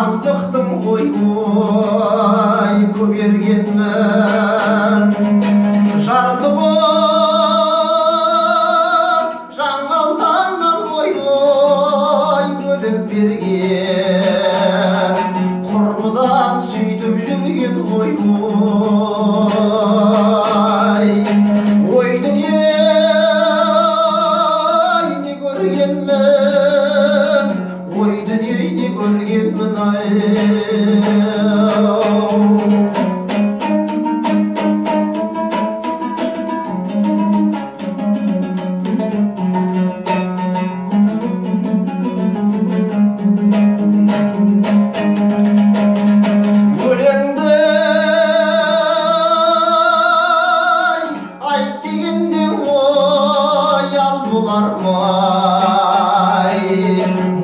жамдықтым ғой ой көгергенмін жарты ғып жаңғалтаңнан ой бөліп берген құрбыдан сөйтіп жүрген ой дүние не көргенмін ой дүние не көргенмін ай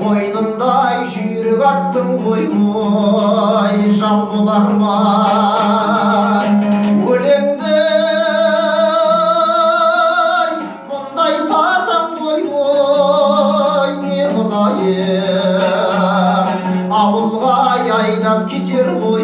мойнымдай жүйрік аттым ғой жал болар ма өлеңді мұндай тасам ғой не қылайын ауылға айдап кетер ғой